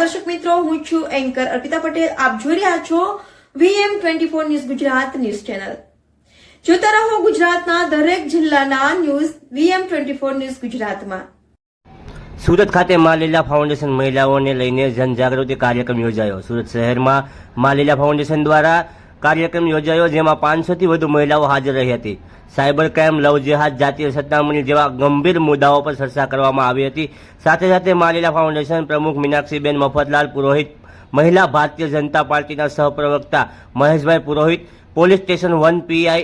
નમસ્કાર દર્શક મિત્રો, હું છું એન્કર અર્પિતા પટેલ. આપ જોઈ રહ્યા છો VM24 news Gujarat news channel. જોતા રહો ગુજરાતના દરેક જિલ્લાના ન્યૂઝ VM24 ન્યૂઝ ગુજરાતમાં. સુરત ખાતે મા લીલા ફાઉન્ડેશન મહિલાઓને લઈને જનજાગૃતિ કાર્યક્રમ યોજાયો. સુરત શહેરમાં મા લીલા ફાઉન્ડેશન દ્વારા કાર્યક્રમ યોજાયો, જેમાં 500 થી વધુ મહિલાઓ હાજર રહી હતી. સાયબર ક્રાઇમ, લવ જેહાદ, જાતીય સત્તામણી જેવા ગંભીર મુદ્દાઓ પર ચર્ચા કરવામાં આવી હતી. સાથે સાથે મા લીલા ફાઉન્ડેશન પ્રમુખ મીનાક્ષીબેન મફતલાલ પુરોહિત, મહિલા ભારતીય જનતા પાર્ટીના સહપ્રવક્તા Maheshbhai Purohit, police station 1 PI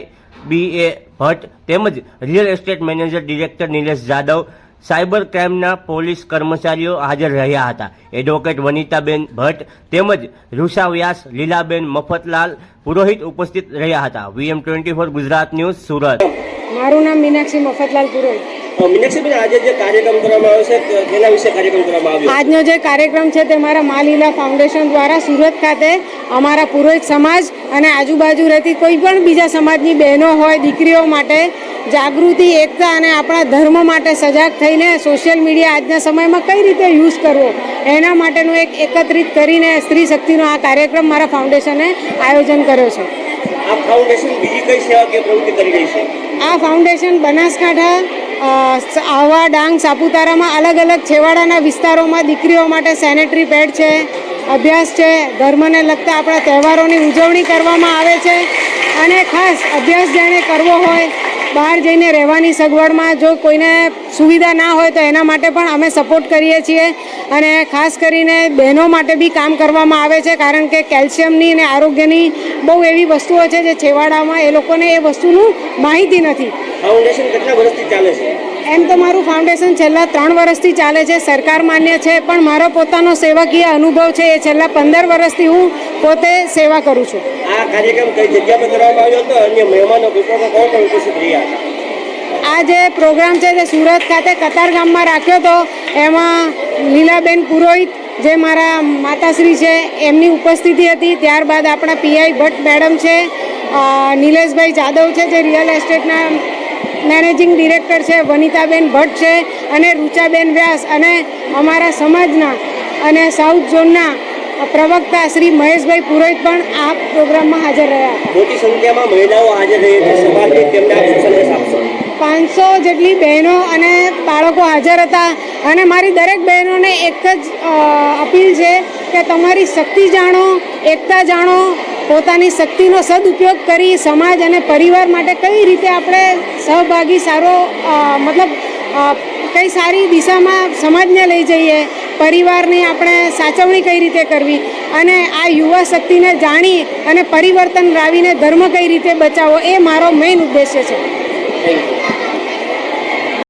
BA Bhatt તેમજ real estate manager director Nilesh Jadav, cyber ક્રાઇમના પોલીસ કર્મચારીઓ હાજર રહ્યા હતા. એડવોકેટ વનિતાબેન ભટ્ટ તેમજ રૂષા વ્યાસ, લીલાબેન મફતલાલ પુરોહિત ઉપસ્થિત રહ્યા હતા. VM24 Gujarat news Surat. મારું નામ મીનાક્ષી મફતલાલ પુરોહિત. મીનાક્ષીબેન, આજે જે કાર્યક્રમ કરવામાં આવ્યો છે તેના વિશે કાર્યક્રમ કરવામાં આવ્યો. આજનો જે કાર્યક્રમ છે તે મારા મા લીલા ફાઉન્ડેશન દ્વારા સુરત ખાતે અમારા પુરોહિત સમાજ અને આજુબાજુ રહેતી કોઈ પણ બીજા સમાજની બહેનો હોય, દીકરીઓ માટે જાગૃતિ, એકતા અને આપણા ધર્મ માટે સજાગ થઈને સોશિયલ મીડિયા આજના સમયમાં કઈ રીતે યુઝ કરવો એના માટેનું એકત્રિત કરીને સ્ત્રી શક્તિનો આ કાર્યક્રમ મારા ફાઉન્ડેશને આયોજન કર્યો છે. આ ફાઉન્ડેશન બીજી કઈ સેવા કે પ્રવૃત્તિ કરી રહી છે? આ ફાઉન્ડેશન બનાસકાંઠા, આહવા, ડાંગ, સાપુતારામાં અલગ અલગ છેવાડાના વિસ્તારોમાં દીકરીઓ માટે સેનેટરી પેડ છે, અભ્યાસ છે, ધર્મને લગતા આપણા તહેવારોની ઉજવણી કરવામાં આવે છે. અને ખાસ અભ્યાસ જેણે કરવો હોય, બહાર જઈને રહેવાની સગવડમાં જો કોઈને સુવિધા ના હોય તો એના માટે પણ અમે સપોર્ટ કરીએ છીએ. અને ખાસ કરીને બહેનો માટે બી કામ કરવામાં આવે છે, કારણ કે કેલ્શિયમની અને આરોગ્યની બહુ એવી વસ્તુઓ છે જે છેવાડામાં એ લોકોને એ વસ્તુનું માહિતી નથી. ફાઉન્ડેશન કેટલા વર્ષથી ચાલે છે? એમ તો મારું ફાઉન્ડેશન છેલ્લા 3 વર્ષથી ચાલે છે, સરકાર માન્ય છે, પણ મારો પોતાનો સેવાકીય અનુભવ છે એ છેલ્લા 15 વર્ષથી હું પોતે સેવા કરું છું. આ કાર્યક્રમ કઈ જગ્યા પર કરવામાં આવ્યો હતો? અન્ય મહેમાનો કોણ ઉપસ્થિત રહ્યા હતા? આ જે પ્રોગ્રામ છે તે સુરત ખાતે કતાર ગામમાં રાખ્યો હતો. એમાં લીલાબેન પુરોહિત જે મારા માતાશ્રી છે એમની ઉપસ્થિતિ હતી. ત્યારબાદ આપણા PI ભટ્ટ મેડમ છે, નિલેશભાઈ જાદવ છે જે રિયલ એસ્ટેટના મેનેજિંગ ડિરેક્ટર છે, વનિતાબેન ભટ્ટ છે અને રૂચાબેન વ્યાસ, અને અમારા સમાજના અને સાઉથ ઝોનના પ્રવક્તા શ્રી મહેશભાઈ પુરોહિત પણ આ પ્રોગ્રામમાં હાજર રહ્યા. મોટી સંખ્યામાં મહિલાઓ હાજર રહી હતી. સમાજની તેમને આપ સંદેશ આપશો? 500 જેટલી બહેનો અને બાળકો હાજર હતા. અને મારી દરેક બહેનોને એક જ અપીલ છે કે તમારી શક્તિ જાણો, એકતા જાણો, પોતાની શક્તિનો સદુપયોગ કરી સમાજ અને પરિવાર માટે કઈ રીતે આપણે સહભાગી સારો કઈ સારી દિશામાં સમાજને લઈ જઈએ, પરિવારની આપણે સાચવણી કઈ રીતે કરવી, અને આ યુવા શક્તિને જાણી અને પરિવર્તન લાવીને ધર્મ કઈ રીતે બચાવવો, એ મારો મેઇન ઉદ્દેશ્ય છે. Thank you.